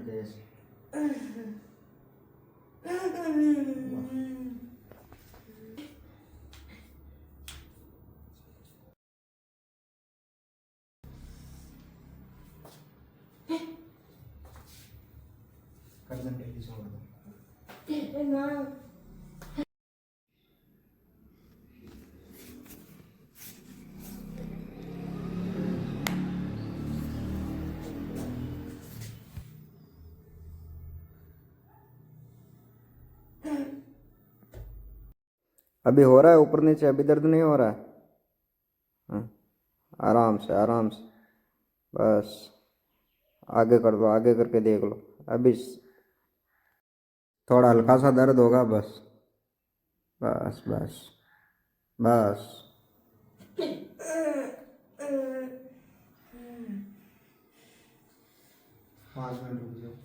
Gas. गर्दन टेढ़ी छोड़ दो। अभी हो रहा है ऊपर नीचे, अभी दर्द नहीं हो रहा है। हाँ, आराम से आराम से, बस आगे कर दो, आगे करके देख लो। अभी थोड़ा हल्का सा दर्द होगा बस, बस बस बस। 5 मिनट रुक जाओ।